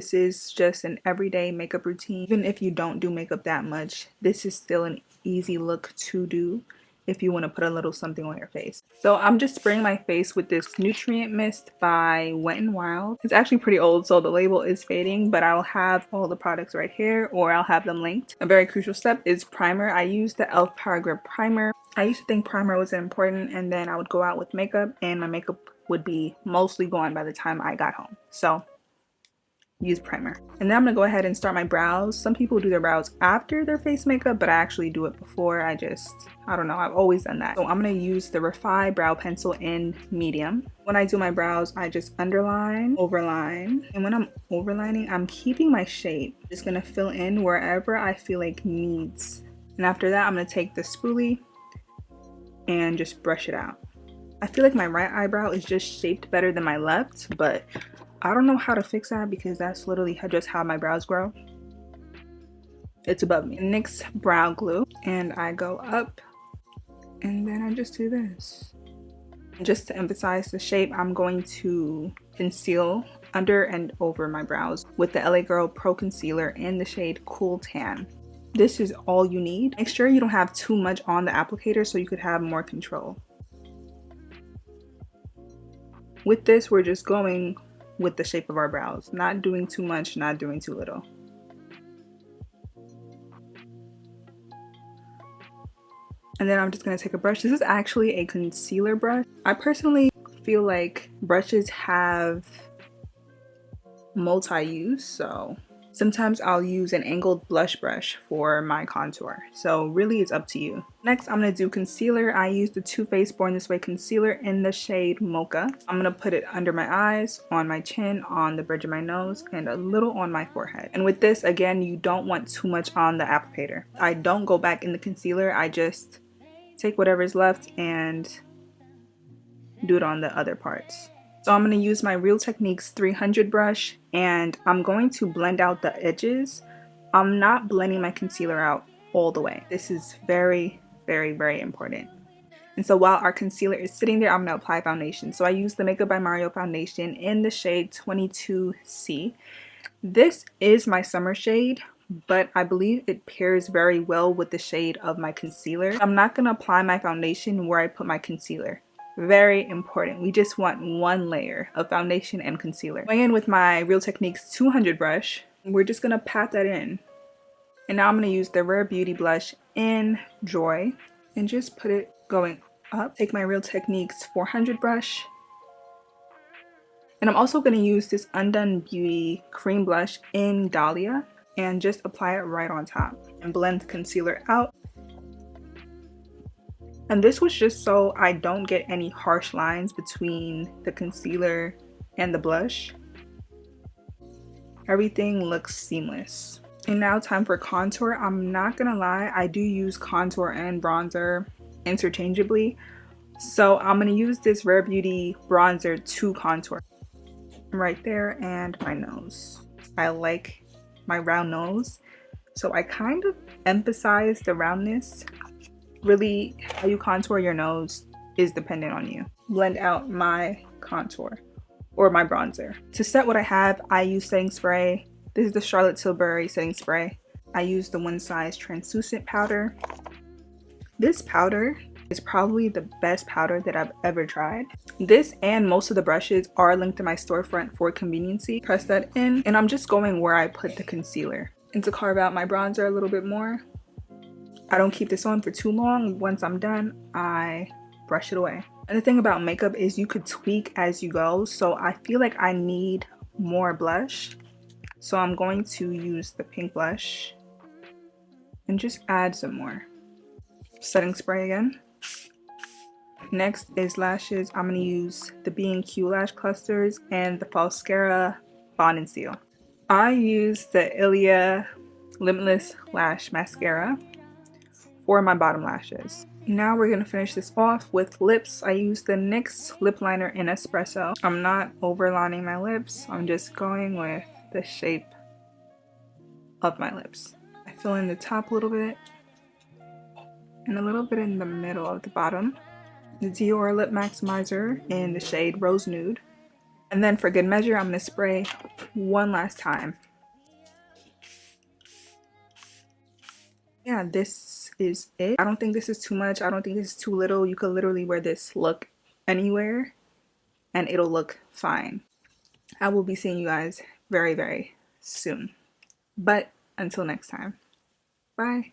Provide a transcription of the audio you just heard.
this is just an everyday makeup routine. Even if you don't do makeup that much, this is still an easy look to do if you want to put a little something on your face. So I'm just spraying my face with this nutrient mist by Wet n Wild. It's actually pretty old, so the label is fading, but I'll have all the products right here, or I'll have them linked. A very crucial step is primer. I use the e.l.f. Power Grip Primer. I used to think primer was important, and then I would go out with makeup and my makeup would be mostly gone by the time I got home. So use primer. And then I'm gonna go ahead and start my brows. Some people do their brows after their face makeup, but I actually do it before. I don't know, I've always done that. So I'm gonna use the Refi brow pencil in medium. When I do my brows, I just underline, overline, and when I'm overlining, I'm keeping my shape. Just gonna fill in wherever I feel like needs. And after that, I'm gonna take the spoolie and just brush it out. I feel like my right eyebrow is just shaped better than my left, but I don't know how to fix that because that's literally just how my brows grow. It's above me. NYX brow glue, and I go up and then I just do this. Just to emphasize the shape, I'm going to conceal under and over my brows with the LA Girl Pro Concealer in the shade Cool Tan. This is all you need. Make sure you don't have too much on the applicator so you could have more control. With this, we're just going with the shape of our brows, not doing too much, not doing too little. And then I'm just going to take a brush. This is actually a concealer brush. I personally feel like brushes have multi-use, so sometimes I'll use an angled blush brush for my contour. So really it's up to you. Next, I'm going to do concealer. I use the Too Faced Born This Way concealer in the shade Mocha. I'm going to put it under my eyes, on my chin, on the bridge of my nose, and a little on my forehead. And with this, again, you don't want too much on the applicator. I don't go back in the concealer. I just take whatever's left and do it on the other parts. So I'm going to use my Real Techniques 300 brush and I'm going to blend out the edges. I'm not blending my concealer out all the way. This is very, very, very important. And so while our concealer is sitting there, I'm going to apply foundation. So I use the Makeup by Mario foundation in the shade 22C. This is my summer shade, but I believe it pairs very well with the shade of my concealer. I'm not going to apply my foundation where I put my concealer. Very important. We just want one layer of foundation and concealer. Going in with my Real Techniques 200 brush, we're just going to pat that in. And now I'm going to use the Rare Beauty blush in Joy and just put it going up. Take my Real Techniques 400 brush. And I'm also going to use this Undone Beauty cream blush in Dahlia and just apply it right on top and blend the concealer out. And this was just so I don't get any harsh lines between the concealer and the blush. Everything looks seamless. And now time for contour. I'm not gonna lie, I do use contour and bronzer interchangeably. So I'm gonna use this Rare Beauty bronzer to contour. Right there, and my nose. I like my round nose. So I kind of emphasize the roundness. Really, how you contour your nose is dependent on you. Blend out my contour or my bronzer. To set what I have, I use setting spray. This is the Charlotte Tilbury setting spray. I use the One Size translucent powder. This powder is probably the best powder that I've ever tried. This and most of the brushes are linked to my storefront for conveniency. Press that in, and I'm just going where I put the concealer. And to carve out my bronzer a little bit more, I don't keep this on for too long. Once I'm done, I brush it away. And the thing about makeup is you could tweak as you go. So I feel like I need more blush. So I'm going to use the pink blush and just add some more. Setting spray again. Next is lashes. I'm going to use the B&Q lash clusters and the Falscara Bond and Seal. I use the Ilia Limitless Lash Mascara for my bottom lashes. Now we're going to finish this off with lips. I use the NYX lip liner in Espresso. I'm not overlining my lips. I'm just going with the shape of my lips. I fill in the top a little bit and a little bit in the middle of the bottom. The Dior Lip Maximizer in the shade Rose Nude. And then for good measure, I'm going to spray one last time. Yeah, this is it. I don't think this is too much. I don't think this is too little. You could literally wear this look anywhere and it'll look fine. I will be seeing you guys very, very soon. But until next time, bye.